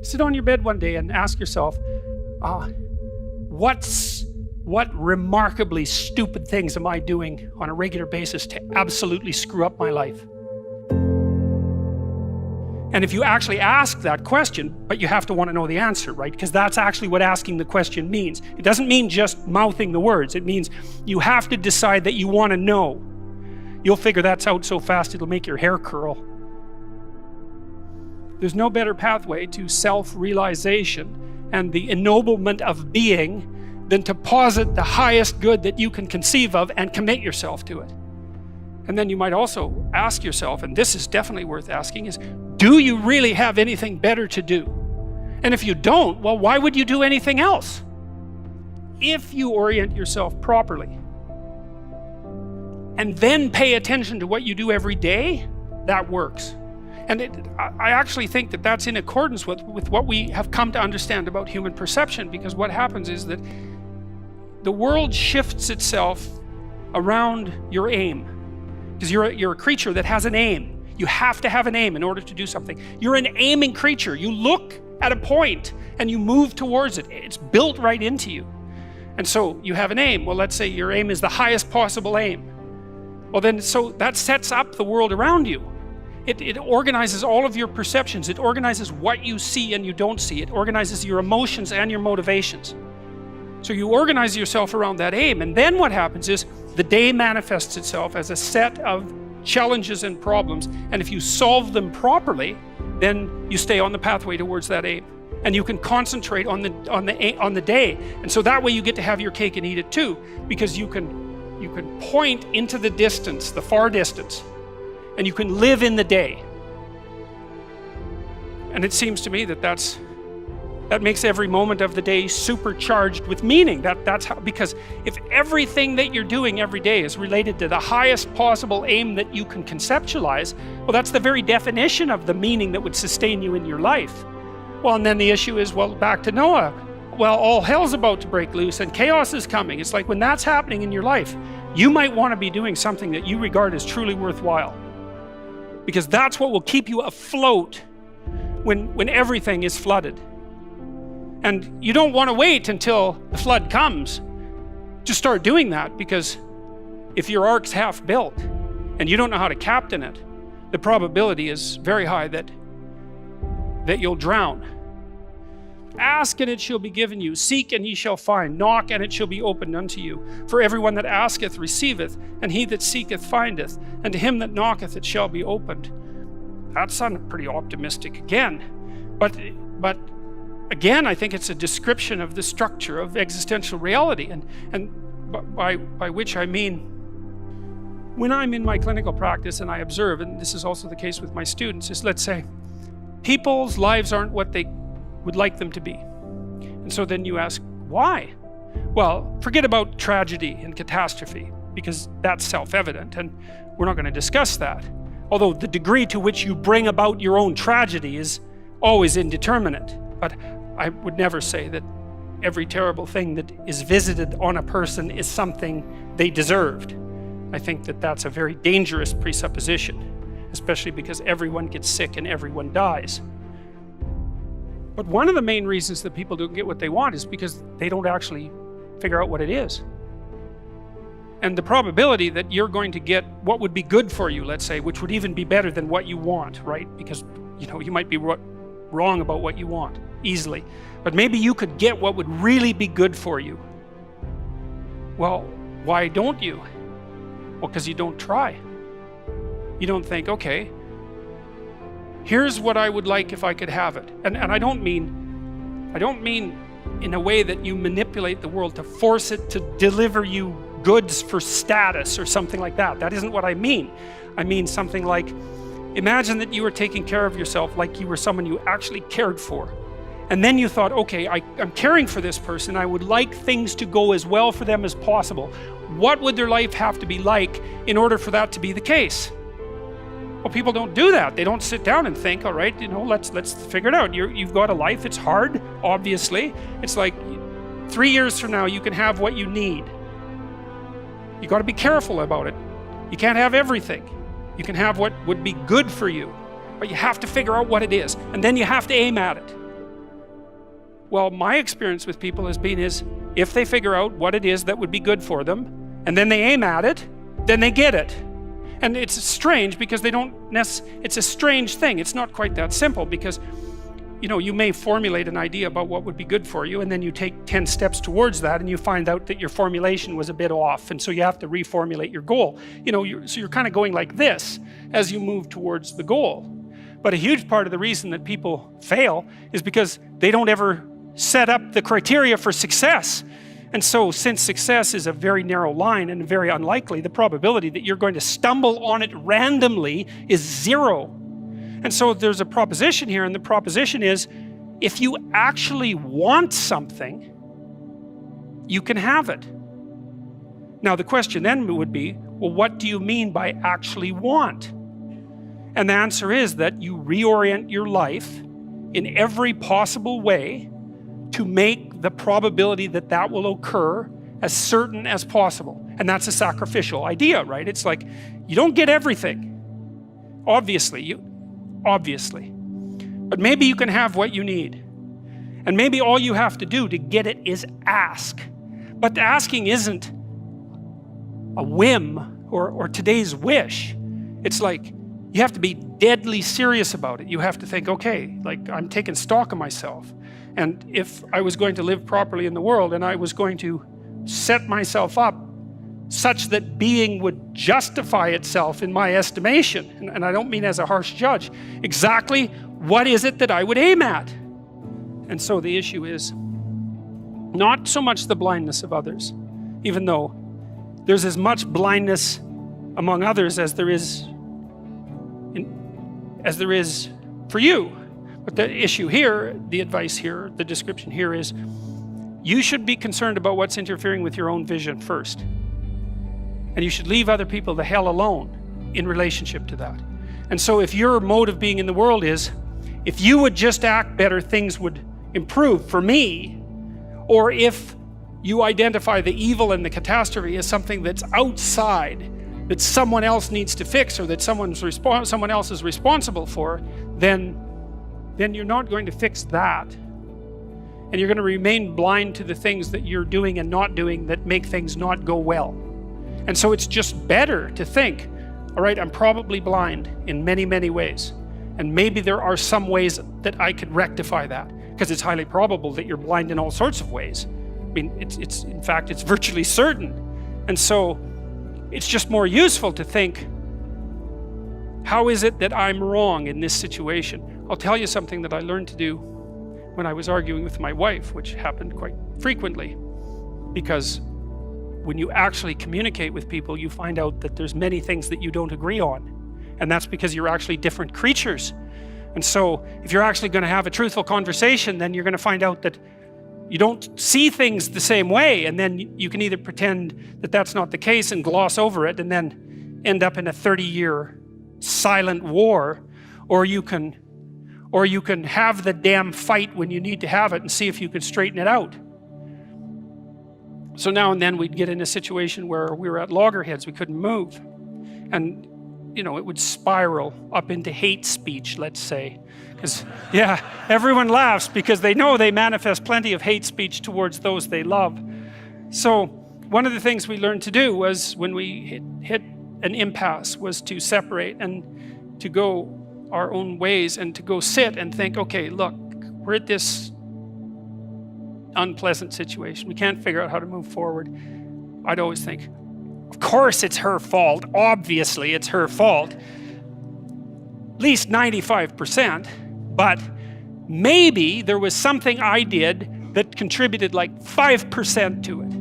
Sit on your bed one day and ask yourself, what remarkably stupid things am I doing on a regular basis to absolutely screw up my life? And if you actually ask that question, but you have to want to know the answer, right? Because that's actually what asking the question means. It doesn't mean just mouthing the words. It means you have to decide that you want to know. You'll figure that's out so fast it'll make your hair curl. There's no better pathway to self-realization and the ennoblement of being than to posit the highest good that you can conceive of and commit yourself to it. And then you might also ask yourself, and this is definitely worth asking, is do you really have anything better to do? And if you don't, well, why would you do anything else? If you orient yourself properly and then pay attention to what you do every day, that works. And I actually think that that's in accordance with what we have come to understand about human perception, because what happens is that the world shifts itself around your aim. Because you're a creature that has an aim. You have to have an aim in order to do something. You're an aiming creature. You look at a point and you move towards it. It's built right into you. And so you have an aim. Well, let's say your aim is the highest possible aim. Well then, so that sets up the world around you. It organizes all of your perceptions. It organizes what you see and you don't see. It organizes your emotions and your motivations. So you organize yourself around that aim, and then what happens is the day manifests itself as a set of challenges and problems, and if you solve them properly, then you stay on the pathway towards that aim, and you can concentrate on the day. And so that way you get to have your cake and eat it too, because you can point into the distance, the far distance, and you can live in the day. And it seems to me that that makes every moment of the day supercharged with meaning. That's how, because if everything that you're doing every day is related to the highest possible aim that you can conceptualize, well, that's the very definition of the meaning that would sustain you in your life. Well, and then the issue is, well, back to Noah. Well, all hell's about to break loose and chaos is coming. It's like when that's happening in your life, you might want to be doing something that you regard as truly worthwhile. Because that's what will keep you afloat when everything is flooded. And you don't want to wait until the flood comes to start doing that, because if your ark's half built and you don't know how to captain it, the probability is very high that you'll drown. Ask and it shall be given you. Seek and ye shall find. Knock and it shall be opened unto you. For everyone that asketh receiveth, and he that seeketh findeth, and to him that knocketh it shall be opened. That sounded pretty optimistic again. But again, I think it's a description of the structure of existential reality, and by which I mean, when I'm in my clinical practice and I observe, and this is also the case with my students, is, let's say, people's lives aren't what they would like them to be. And so then you ask, why? Well, forget about tragedy and catastrophe, because that's self-evident, and we're not going to discuss that. Although the degree to which you bring about your own tragedy is always indeterminate. But I would never say that every terrible thing that is visited on a person is something they deserved. I think that that's a very dangerous presupposition, especially because everyone gets sick and everyone dies. But one of the main reasons that people don't get what they want is because they don't actually figure out what it is. And the probability that you're going to get what would be good for you, let's say, which would even be better than what you want, right? Because, you might be wrong about what you want easily, but maybe you could get what would really be good for you. Well, why don't you? Well, because you don't try. You don't think, okay, here's what I would like if I could have it. And I don't mean in a way that you manipulate the world to force it to deliver you goods for status or something like that. That isn't what I mean. I mean something like, imagine that you were taking care of yourself like you were someone you actually cared for. And then you thought, okay, I'm caring for this person. I would like things to go as well for them as possible. What would their life have to be like in order for that to be the case? Well, people don't do that. They don't sit down and think, all right, let's figure it out. You've got a life. It's hard, obviously. It's like 3 years from now, you can have what you need. You got to be careful about it. You can't have everything. You can have what would be good for you, but you have to figure out what it is, and then you have to aim at it. Well, my experience with people has been is if they figure out what it is that would be good for them, and then they aim at it, then they get it. And it's strange because they don't it's a strange thing. It's not quite that simple because, you know, you may formulate an idea about what would be good for you, and then you take 10 steps towards that, and you find out that your formulation was a bit off, and so you have to reformulate your goal. You know, so you're kind of going like this as you move towards the goal. But a huge part of the reason that people fail is because they don't ever set up the criteria for success. And so since success is a very narrow line and very unlikely, the probability that you're going to stumble on it randomly is 0. And so there's a proposition here, and the proposition is if you actually want something, you can have it. Now the question then would be, well, what do you mean by actually want? And the answer is that you reorient your life in every possible way to make the probability that that will occur as certain as possible. And that's a sacrificial idea, right? It's like, you don't get everything. Obviously. But maybe you can have what you need. And maybe all you have to do to get it is ask. But asking isn't a whim or today's wish. It's like, you have to be deadly serious about it. You have to think, okay, like I'm taking stock of myself. And if I was going to live properly in the world and I was going to set myself up such that being would justify itself in my estimation, and I don't mean as a harsh judge, exactly what is it that I would aim at? And so the issue is not so much the blindness of others, even though there's as much blindness among others as there is for you. But the issue here, the advice here, the description here is you should be concerned about what's interfering with your own vision first. And you should leave other people the hell alone in relationship to that. And so if your mode of being in the world is, if you would just act better, things would improve for me, or if you identify the evil and the catastrophe as something that's outside, that someone else needs to fix, or that someone else is responsible for, then you're not going to fix that. And you're going to remain blind to the things that you're doing and not doing that make things not go well. And so it's just better to think, all right, I'm probably blind in many, many ways. And maybe there are some ways that I could rectify that, because it's highly probable that you're blind in all sorts of ways. I mean, in fact, it's virtually certain. And so it's just more useful to think, how is it that I'm wrong in this situation? I'll tell you something that I learned to do when I was arguing with my wife, which happened quite frequently, because when you actually communicate with people, you find out that there's many things that you don't agree on. And that's because you're actually different creatures. And so if you're actually going to have a truthful conversation, then you're going to find out that you don't see things the same way. And then you can either pretend that that's not the case and gloss over it and then end up in a 30-year silent war, or you can have the damn fight when you need to have it and see if you can straighten it out. So now and then we'd get in a situation where we were at loggerheads, we couldn't move. And you know, it would spiral up into hate speech, let's say. Because, yeah, everyone laughs because they know they manifest plenty of hate speech towards those they love. So one of the things we learned to do was, when we hit an impasse, was to separate and to go our own ways and to go sit and think, okay, look, we're at this unpleasant situation. We can't figure out how to move forward. I'd always think, of course it's her fault. Obviously it's her fault. At least 95%. But maybe there was something I did that contributed like 5% to it.